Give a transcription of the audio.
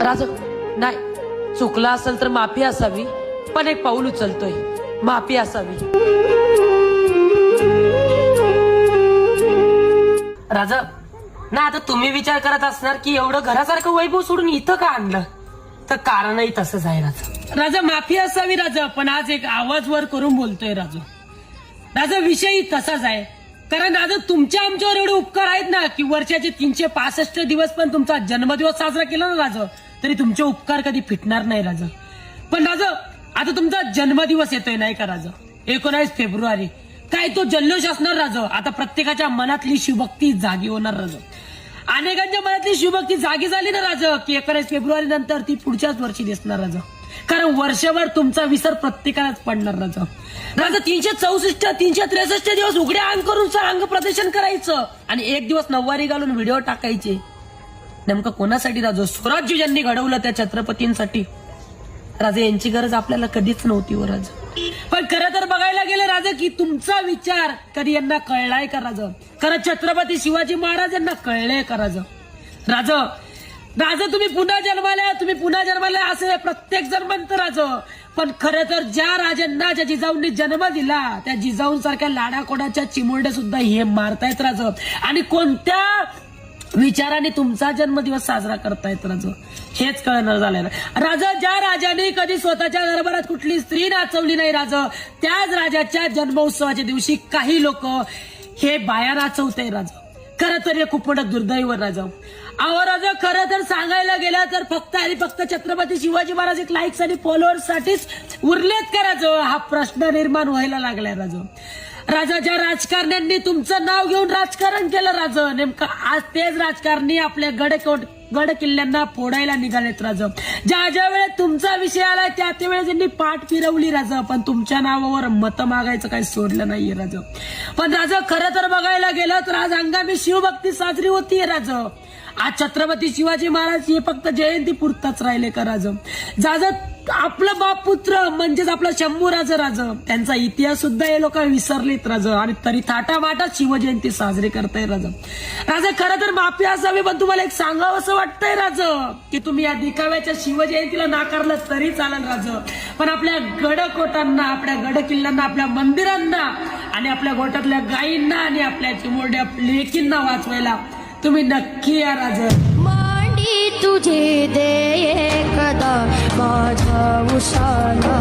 राजा नाही, चुकला असेल तर माफी असावी, पण एक पाऊल उचलतोय, माफी असावी. राजा ना, आता तुम्ही विचार करत असणार की एवढं घरासारखं वैभव सोडून इथं का आणलं, तर कारणही तसंच आहे राजा. राजा माफी असावी राजा, पण आज एक आवाज वर करून बोलतोय राजा. राजा विषयही तसाच आहे, कारण राजा तुमच्या आमच्यावर एवढे उपकार आहेत ना की वर्षाचे 365 दिवस पण तुमचा जन्मदिवस साजरा केला ना राजा, तरी तुमचे उपकार कधी फिटणार नाही राजा. पण राजा आता तुमचा जन्मदिवस येतोय नाही का राजा, 19 फेब्रुवारी, काय तो जल्लोष असणार राजा. आता प्रत्येकाच्या मनातली शिवभक्ती जागी होणार राजा. अनेकांच्या मनातली शिवभक्ती जागी झाली ना राजा की 19 फेब्रुवारी नंतर ती पुढच्याच वर्षी दिसणार राजा, कारण वर्षभर तुमचा विसर प्रत्येकालाच पडणार राजा. राजा 364 363 दिवस उघडे अंग करून अंग प्रदर्शन करायचं आणि एक दिवस नऊवारी घालून व्हिडिओ टाकायचे. नेमकं कोणासाठी राजा? स्वराज्य ज्यांनी घडवलं त्या छत्रपतींसाठी. राजा यांची गरज आपल्याला कधीच नव्हती हो राजा. पण खरं तर बघायला गेलं राजा की तुमचा विचार कधी यांना कळलाय का राजा? खरं छत्रपती शिवाजी महाराज यांना कळलंय का राजा? राजा राजा तुम्ही पुन्हा जन्माला असे प्रत्येक जण म्हणतं राजा, पण खरं तर ज्या राजांना ज्या जिजाऊंनी जन्म दिला त्या जिजाऊंसारख्या लाडाकोडाच्या चिमुरड्या सुद्धा हे मारतायत राजा, आणि कोणत्या विचाराने तुमचा जन्मदिवस साजरा करतायत राजा हेच कळणार झालंय राजा. ज्या राजाने कधी स्वतःच्या दरबारात कुठली स्त्री नाचवली नाही राजा, त्याच राजाच्या जन्मोत्सवाच्या दिवशी काही लोक हे बाया नाचवताय राजा. खरं तर हे खूप मोठं दुर्दैव राजा. अहो राजा, खरं तर सांगायला गेलं तर फक्त आणि फक्त छत्रपती शिवाजी महाराज एक लाईक्स आणि फॉलोअर्स साठीच उरलेत का राजा, हा प्रश्न निर्माण व्हायला लागलाय राजा. राजा ज्या राजकारण्यांनी तुमचं नाव घेऊन राजकारण केलं राजा, नेमकं आज तेच राजकारणी आपल्या गड किल्ल्यांना फोडायला निघालेत राजा. ज्या वेळेस तुमचा विषय आला त्या वेळेस त्यांनी पाठ फिरवली राजा, पण तुमच्या नावावर मतं मागायचं काही सोडलं नाहीये राजा. पण राजा खरं तर बघायला गेलं तर आज अंगामी शिवभक्ती साजरी होतीये राजा. आज छत्रपती शिवाजी महाराज हे फक्त जयंती पुरताच राहिले का राजा? राजा आपलं बापपुत्र म्हणजेच आपला शंभूराजा राजा, त्यांचा इतिहास सुद्धा हे लोक विसरलेत राजा, आणि तरी थाटामाटात शिवजयंती साजरी करताय राजा. राजा खरं तर माफी असावी, पण तुम्हाला एक सांगावं असं वाटतंय राजा की तुम्ही या दिखाव्याच्या शिवजयंतीला नाकारलं तरी चालेल राजा, पण आपल्या गडकोटांना, आपल्या गड किल्ल्यांना, आपल्या मंदिरांना आणि आपल्या गोटातल्या गायींना आणि आपल्या चिमुरड्या लेकींना वाचवायला तुम्ही नक्की या राजा. मांडी तुझे दे एकदा माझ्या उशाला